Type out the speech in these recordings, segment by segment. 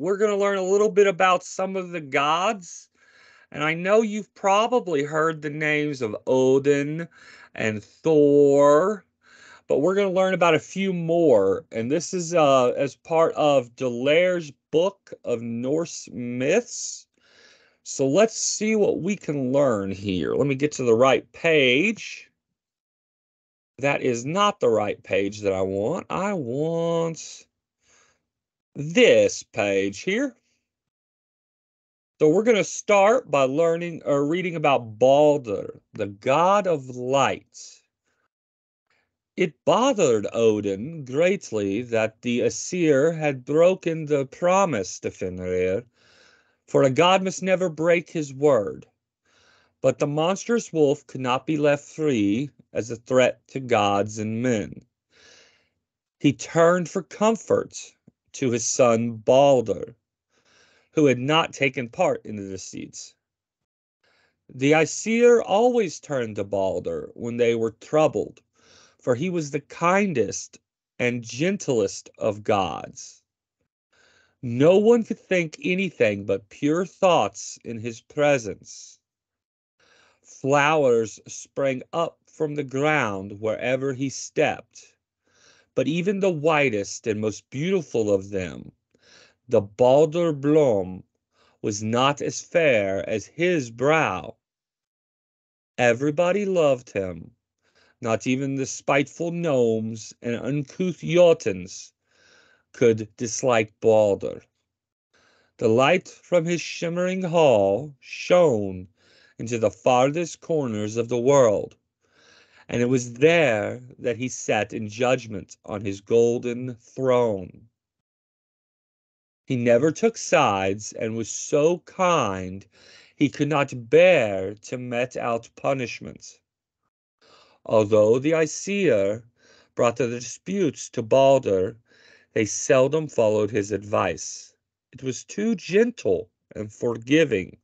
we're going to learn a little bit about some of the gods. And I know you've probably heard the names of Odin and Thor, but we're going to learn about a few more. And this is as part of Delaire's book of Norse myths. So let's see what we can learn here. Let me get to the right page. That is not the right page that I want. I want this page here. So we're going to start by learning or reading about Baldr, the god of light. It bothered Odin greatly that the Aesir had broken the promise to Fenrir, for a god must never break his word. But the monstrous wolf could not be left free as a threat to gods and men. He turned for comfort to his son Baldr, who had not taken part in the deceits. The Aesir always turned to Baldr when they were troubled, for he was the kindest and gentlest of gods. No one could think anything but pure thoughts in his presence. Flowers sprang up from the ground wherever he stepped, but even the whitest and most beautiful of them, the Baldr Blom, was not as fair as his brow. Everybody loved him, not even the spiteful gnomes and uncouth Jotuns could dislike Baldr. The light from his shimmering hall shone into the farthest corners of the world, and it was there that he sat in judgment on his golden throne. He never took sides and was so kind he could not bear to mete out punishment. Although the Aesir brought the disputes to Baldr, they seldom followed his advice. It was too gentle and forgiving.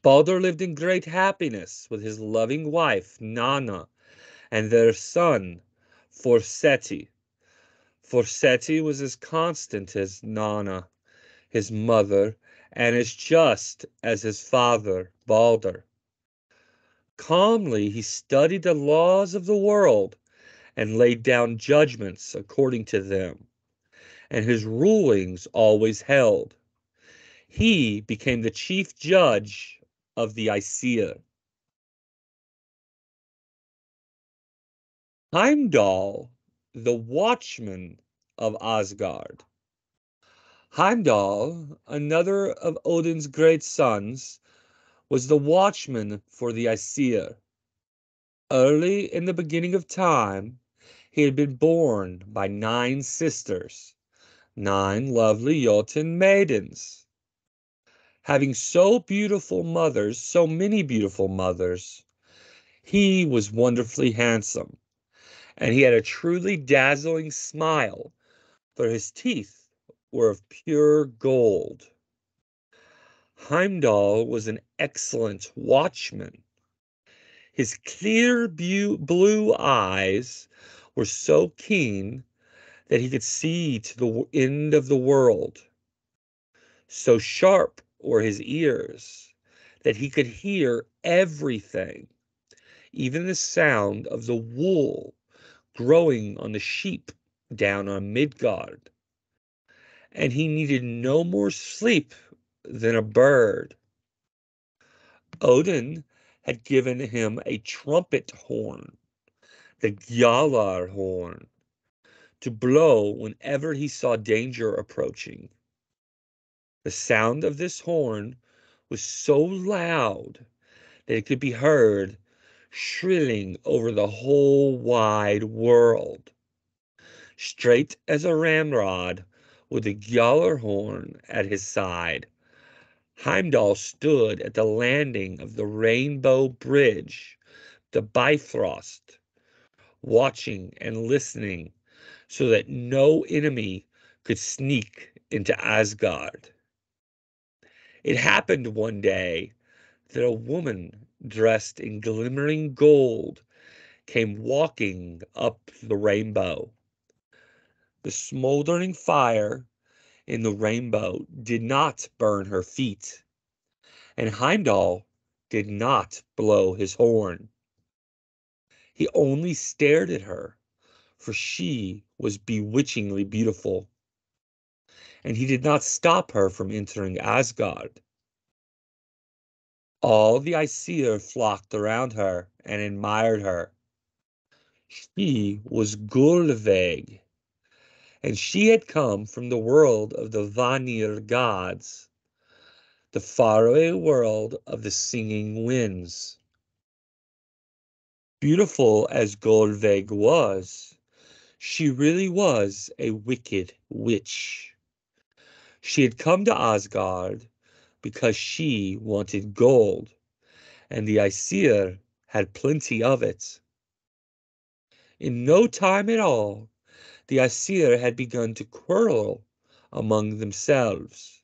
Baldr lived in great happiness with his loving wife, Nanna, and their son, Forseti. Forseti was as constant as Nanna, his mother, and as just as his father, Baldr. Calmly he studied the laws of the world and laid down judgments according to them, and his rulings always held. He became the chief judge of the Aesir. Heimdall, the Watchman of Asgard. Heimdall, another of Odin's great sons, was the watchman for the Aesir. Early in the beginning of time, he had been born by 9 sisters, 9 lovely Jotun maidens. Having so many beautiful mothers, he was wonderfully handsome, and he had a truly dazzling smile, for his teeth were of pure gold. Heimdall was an excellent watchman. His clear blue eyes were so keen that he could see to the end of the world. So sharp were his ears that he could hear everything, even the sound of the wool growing on the sheep down on Midgard. And he needed no more sleep than a bird. Odin had given him a trumpet horn, the Gjallar horn, to blow whenever he saw danger approaching. The sound of this horn was so loud that it could be heard shrilling over the whole wide world. Straight as a ramrod, with the Gjallar horn at his side, Heimdall stood at the landing of the Rainbow Bridge, the Bifrost, watching and listening so that no enemy could sneak into Asgard. It happened one day that a woman dressed in glimmering gold came walking up the rainbow. The smoldering fire in the rainbow did not burn her feet, and Heimdall did not blow his horn. He only stared at her, for she was bewitchingly beautiful, and he did not stop her from entering Asgard. All the Aesir flocked around her and admired her. She was Gullveig, and she had come from the world of the Vanir gods, the faraway world of the singing winds. Beautiful as Gullveig was, she really was a wicked witch. She had come to Asgard because she wanted gold, and the Aesir had plenty of it. In no time at all, the Aesir had begun to quarrel among themselves,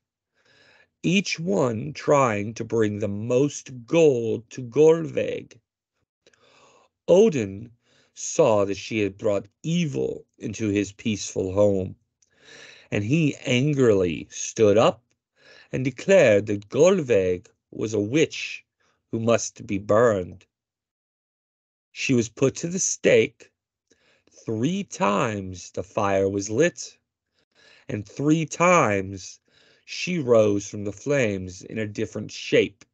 each one trying to bring the most gold to Gullveig. Odin saw that she had brought evil into his peaceful home, and he angrily stood up and declared that Gullveig was a witch who must be burned. She was put to the stake. 3 times the fire was lit, and 3 times she rose from the flames in a different shape.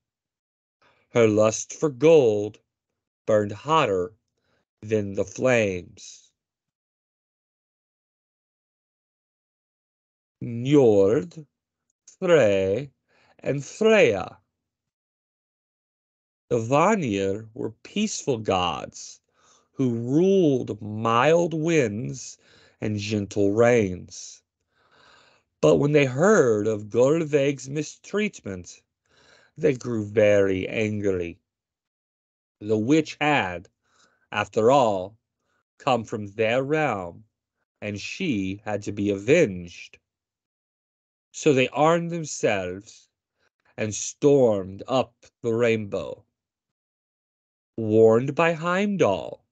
Her lust for gold burned hotter than the flames. Njord, Frey, and Freya. The Vanir were peaceful gods who ruled mild winds and gentle rains. But when they heard of Gullveig's mistreatment, they grew very angry. The witch had, after all, come from their realm, and she had to be avenged. So they armed themselves and stormed up the rainbow. Warned by Heimdall,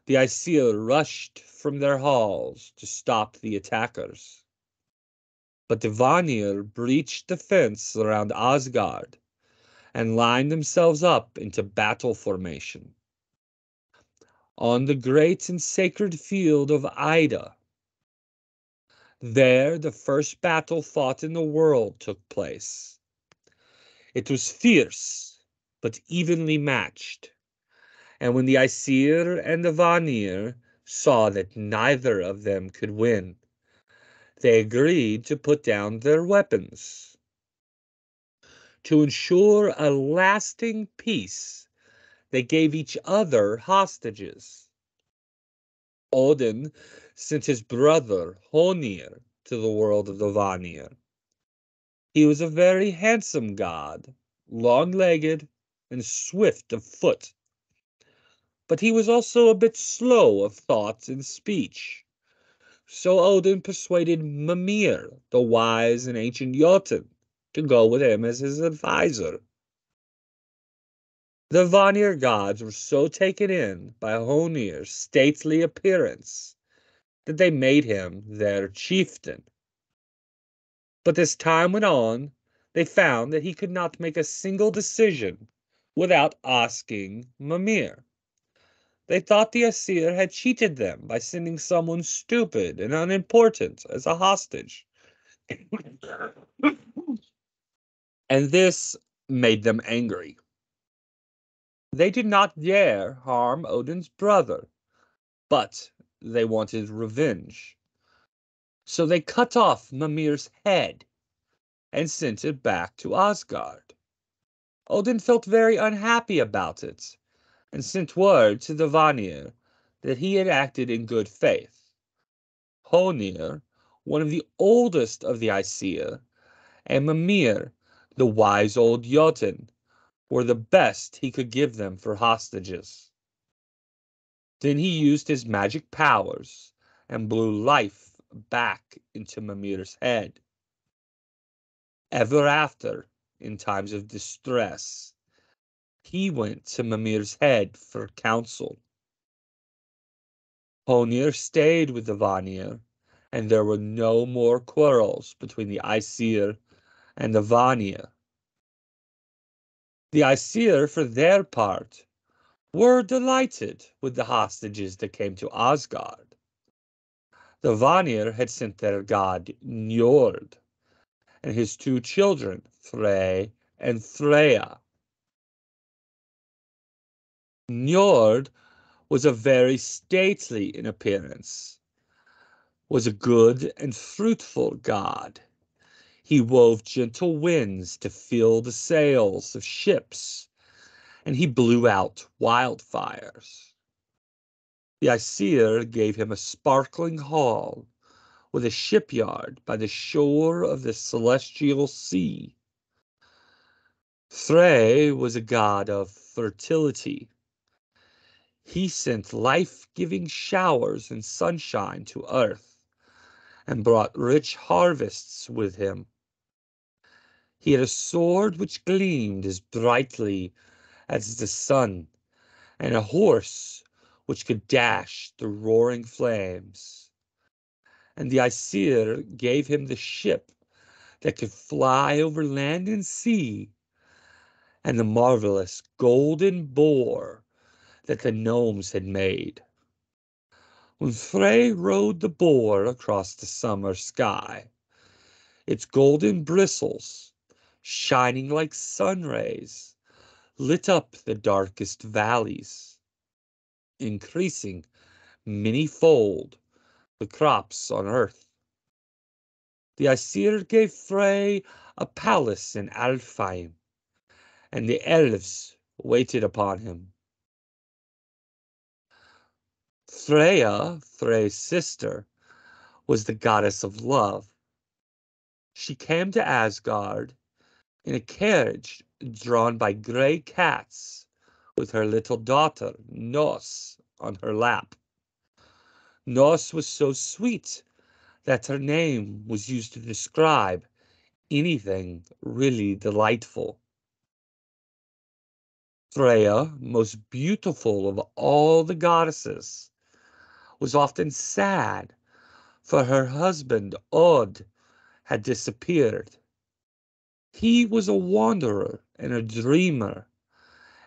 the Aesir rushed from their halls to stop the attackers. But the Vanir breached the fence around Asgard and lined themselves up into battle formation. On the great and sacred field of Ida, there the first battle fought in the world took place. It was fierce, but evenly matched, and when the Aesir and the Vanir saw that neither of them could win, they agreed to put down their weapons. To ensure a lasting peace, they gave each other hostages. Odin sent his brother Honir to the world of the Vanir. He was a very handsome god, long-legged and swift of foot. But he was also a bit slow of thought and speech. So Odin persuaded Mimir, the wise and ancient Jotun, to go with him as his advisor. The Vanir gods were so taken in by Honir's stately appearance that they made him their chieftain. But as time went on, they found that he could not make a single decision without asking Mimir. They thought the Aesir had cheated them by sending someone stupid and unimportant as a hostage. And this made them angry. They did not dare harm Odin's brother, but they wanted revenge. So they cut off Mimir's head and sent it back to Asgard. Odin felt very unhappy about it and sent word to the Vanir that he had acted in good faith. Honir, one of the oldest of the Aesir, and Mimir, the wise old Jotun, were the best he could give them for hostages. Then he used his magic powers and blew life back into Mimir's head. Ever after, in times of distress, he went to Mimir's head for counsel. Honir stayed with the Vanir and there were no more quarrels between the Aesir and the Vanir. The Aesir, for their part, were delighted with the hostages that came to Asgard. The Vanir had sent their god Njord and his two children, Frey and Freya. Njord was a very stately in appearance, was a good and fruitful god. He wove gentle winds to fill the sails of ships, and he blew out wildfires. The Aesir gave him a sparkling hall with a shipyard by the shore of the celestial sea. Frey was a god of fertility. He sent life-giving showers and sunshine to earth and brought rich harvests with him. He had a sword which gleamed as brightly as the sun, and a horse which could dash through roaring flames. And the Aesir gave him the ship that could fly over land and sea, and the marvelous golden boar that the gnomes had made. When Frey rode the boar across the summer sky, its golden bristles, shining like sun rays, lit up the darkest valleys, increasing many-fold the crops on earth. The Aesir gave Frey a palace in Alfheim, and the elves waited upon him. Freya, Frey's sister, was the goddess of love. She came to Asgard in a carriage drawn by gray cats with her little daughter, Norse, on her lap. Norse was so sweet that her name was used to describe anything really delightful. Freya, most beautiful of all the goddesses, was often sad, for her husband, Od, had disappeared. He was a wanderer and a dreamer,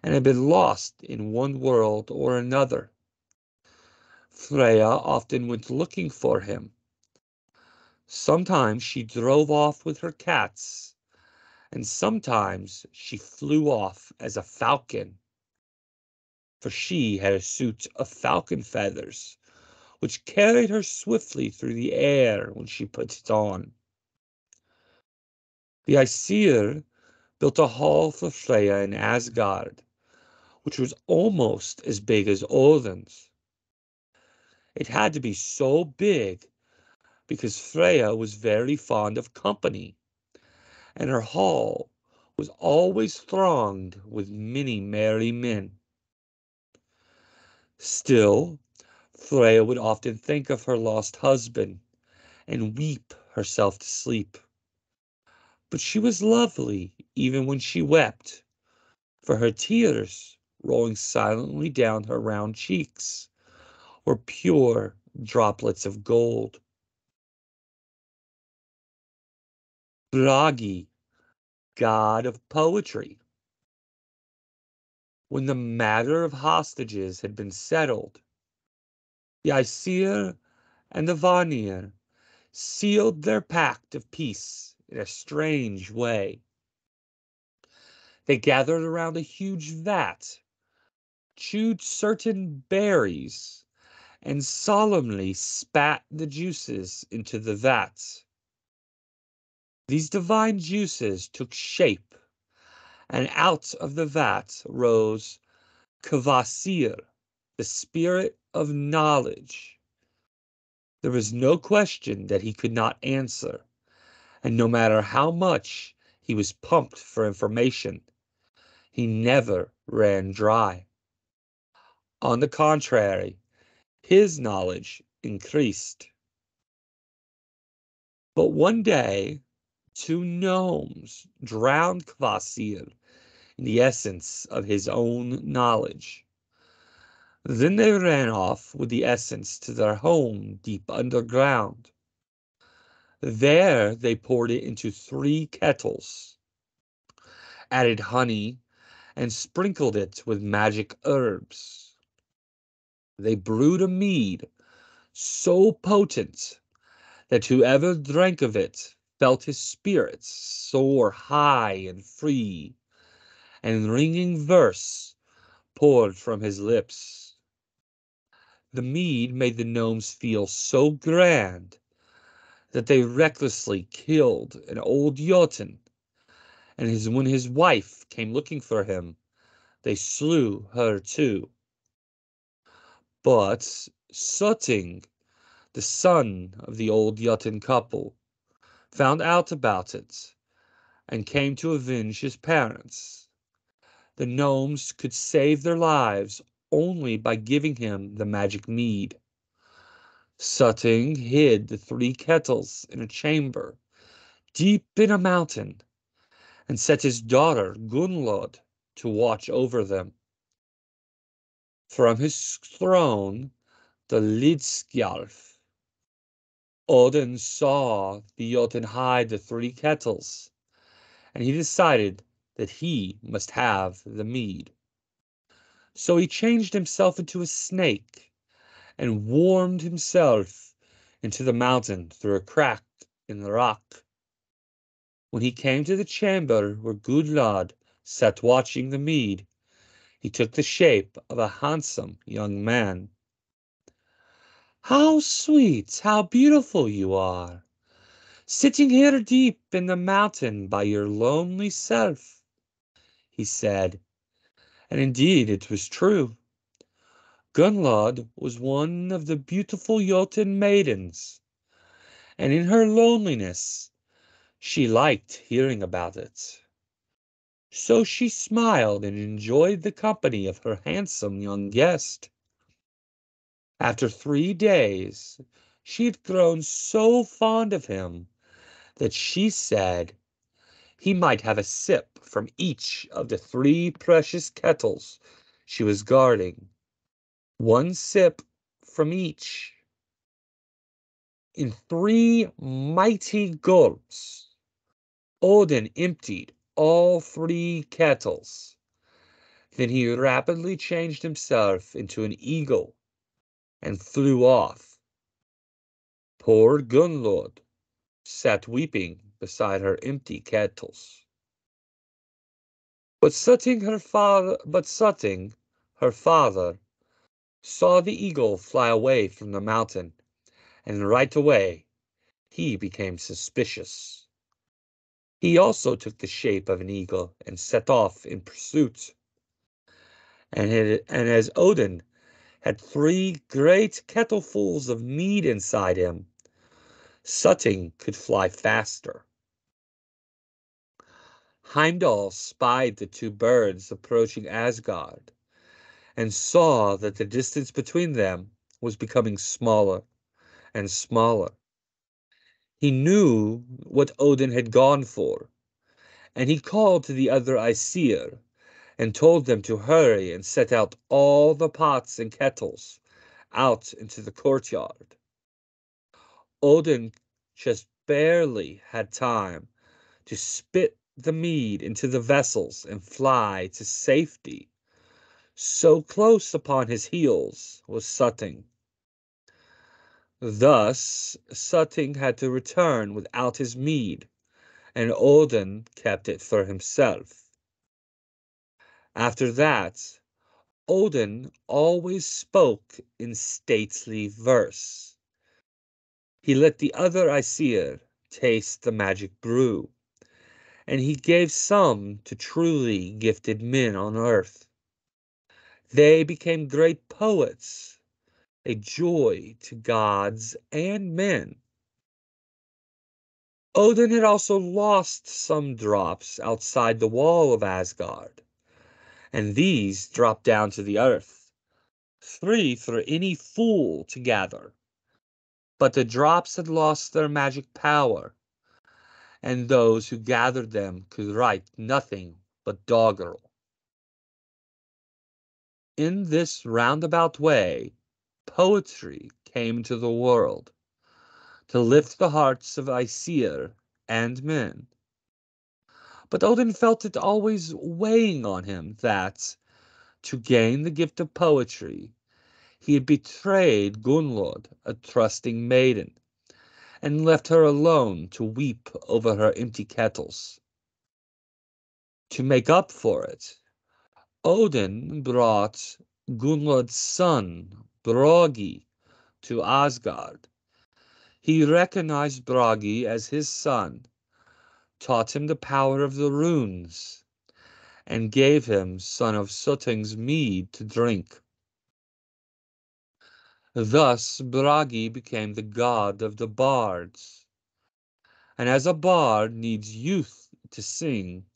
and had been lost in one world or another. Freya often went looking for him. Sometimes she drove off with her cats, and sometimes she flew off as a falcon, for she had a suit of falcon feathers, which carried her swiftly through the air when she put it on. The Aesir built a hall for Freya in Asgard, which was almost as big as Odin's. It had to be so big because Freya was very fond of company, and her hall was always thronged with many merry men. Still, Freya would often think of her lost husband and weep herself to sleep. But she was lovely even when she wept, for her tears, rolling silently down her round cheeks, were pure droplets of gold. Bragi, god of poetry. When the matter of hostages had been settled, the Aesir and the Vanir sealed their pact of peace in a strange way. They gathered around a huge vat, chewed certain berries, and solemnly spat the juices into the vat. These divine juices took shape, and out of the vat rose Kvasir, the spirit of knowledge. There was no question that he could not answer, and no matter how much he was pumped for information, he never ran dry. On the contrary, his knowledge increased. But one day, two gnomes drowned Kvasir in the essence of his own knowledge. Then they ran off with the essence to their home deep underground. There they poured it into 3 kettles, added honey, and sprinkled it with magic herbs. They brewed a mead so potent that whoever drank of it felt his spirits soar high and free, and ringing verse poured from his lips. The mead made the gnomes feel so grand that they recklessly killed an old Jotun, and when his wife came looking for him, they slew her too. But Sutting, the son of the old Jotun couple, found out about it and came to avenge his parents. The gnomes could save their lives only by giving him the magic mead. Sutting hid the 3 kettles in a chamber deep in a mountain and set his daughter Gunnlod to watch over them. From his throne, the Lidskjalf, Odin saw the Jotun hide the 3 kettles, and he decided that he must have the mead. So he changed himself into a snake and warmed himself into the mountain through a crack in the rock. When he came to the chamber where Gunnlod sat watching the mead, he took the shape of a handsome young man. "How sweet, how beautiful you are, sitting here deep in the mountain by your lonely self," he said. And indeed it was true. Gunnlod was one of the beautiful Jotun maidens, and in her loneliness she liked hearing about it. So she smiled and enjoyed the company of her handsome young guest. After 3 days, she had grown so fond of him that she said he might have a sip from each of the 3 precious kettles she was guarding. 1 sip from each. In 3 mighty gulps, Odin emptied all 3 kettles. Then he rapidly changed himself into an eagle and flew off. Poor Gunnlod sat weeping beside her empty kettles. But Sutting, her father, saw the eagle fly away from the mountain, and right away he became suspicious. He also took the shape of an eagle and set off in pursuit. And as Odin had 3 great kettlefuls of mead inside him, Sutting could fly faster. Heimdall spied the 2 birds approaching Asgard and saw that the distance between them was becoming smaller and smaller. He knew what Odin had gone for, and he called to the other Aesir and told them to hurry and set out all the pots and kettles out into the courtyard. Odin just barely had time to spit the mead into the vessels and fly to safety. So close upon his heels was Sutting. Thus, Sutting had to return without his mead, and Odin kept it for himself. After that, Odin always spoke in stately verse. He let the other Aesir taste the magic brew, and he gave some to truly gifted men on earth. They became great poets, a joy to gods and men. Odin had also lost some drops outside the wall of Asgard, and these dropped down to the earth, 3 for any fool to gather. But the drops had lost their magic power, and those who gathered them could write nothing but doggerel. In this roundabout way, poetry came into the world. to lift the hearts of Aesir and men. But Odin felt it always weighing on him that, to gain the gift of poetry, he had betrayed Gunnlod, a trusting maiden, and left her alone to weep over her empty kettles. To make up for it, Odin brought Gunnlod's son, Bragi, to Asgard. He recognized Bragi as his son, taught him the power of the runes, and gave him son of Suttung's mead to drink. Thus Bragi became the god of the bards. And as a bard needs youth to sing,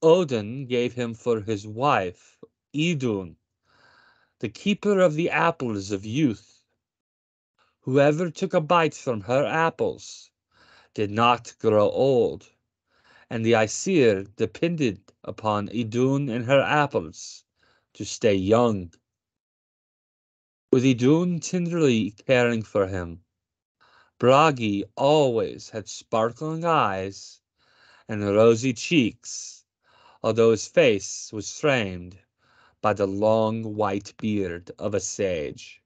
Odin gave him for his wife, Idun, the keeper of the apples of youth. Whoever took a bite from her apples did not grow old, and the Aesir depended upon Idun and her apples to stay young. With Idun tenderly caring for him, Bragi always had sparkling eyes and rosy cheeks, although his face was framed by the long white beard of a sage.